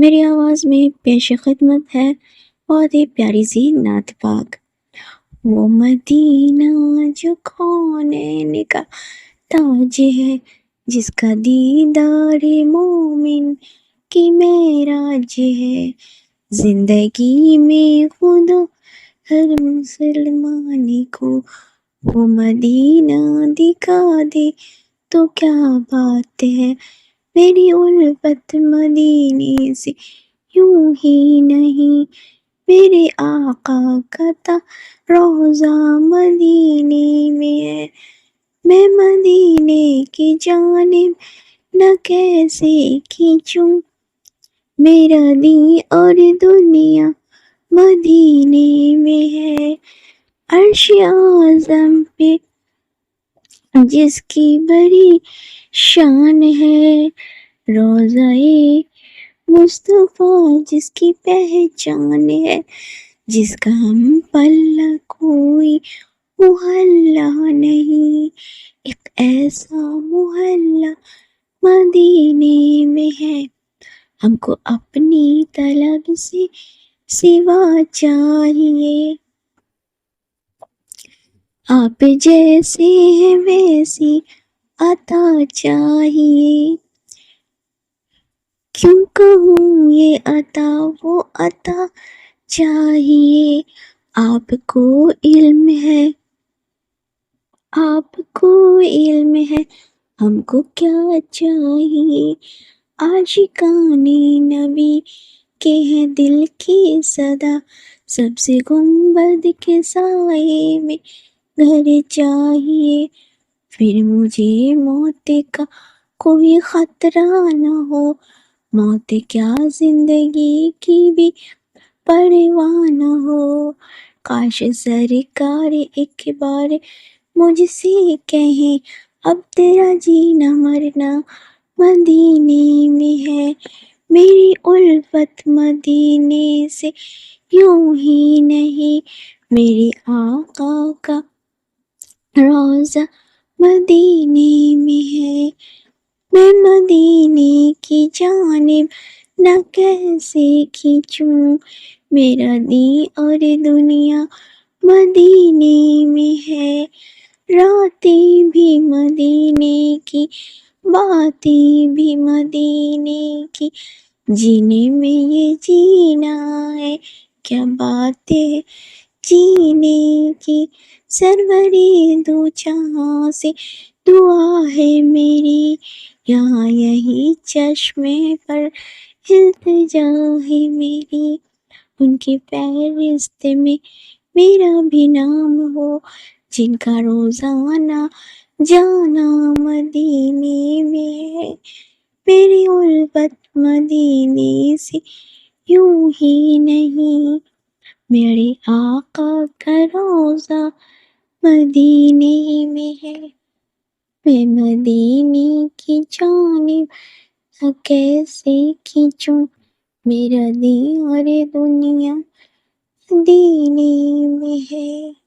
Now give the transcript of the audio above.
میری آواز میں پیش خدمت ہے بہت ہی پیاری سی نعت پاک۔ وہ مدینہ جو کونین کا تاج ہے، جس کا دیدار مومن کی معراج ہے، زندگی میں خدا ہر مسلمان کو وہ مدینہ دکھا دے تو کیا بات ہے۔ میری الفت مدینے سے یوں ہی نہیں، میرے آقا کا روضہ مدینے میں ہے۔ میں مدینے کی جانب نہ کیسے کھینچوں، میرا دین اور دنیا مدینے میں ہے۔ عرش اعظم پہ جس کی بڑی شان ہے، روضہ مصطفیٰ جس کی پہچان ہے، جس کا ہم پلہ کوئی محلہ نہیں، ایک ایسا محلہ مدینے میں ہے۔ ہم کو اپنی طلب سے سوا چاہیے، آپ جیسے ہیں ویسی عطا چاہیے۔ کیوں کہوں یہ عطا وہ عطا چاہیے، آپ کو علم ہے، آپ کو علم ہے، ہم کو کیا چاہیے۔ عاشقان نبی کے ہیں دل کی صدا، سب سے گنبد کے سائے میں گھر چاہیے۔ پھر مجھے موت کا کوئی خطرہ نہ ہو، موت کیا زندگی کی بھی پرواہ نہ ہو۔ کاش سرکار ایک بار مجھ سے کہیں، اب تیرا جینا مرنا مدینے میں ہے۔ میری الفت مدینے سے یوں ہی نہیں، میرے آقا کا روضہ مدینے میں ہے۔ میں مدینے کی جانب نہ کیسے کھینچوں، میرا دین اور دنیا مدینے میں ہے۔ راتیں بھی مدینے کی، باتیں بھی مدینے کی، جینے میں یہ جینا ہے کیا بات ہے جینے کی۔ سرورِ دو جہاں سے دعا ہے میری، یہاں یہی چشمے پر التجا ہے میری، ان کی فہرست میں میرا بھی نام ہو، جن کا روزانہ جانا مدینے میں ہے۔ میری الفت مدینے سے یوں ہی نہیں، میرے آقا کا روضہ مدینے میں ہے۔ میں مدینے کی جانب نہ کیسے کھینچوں، میرا دین اور دنیا مدینے میں ہے۔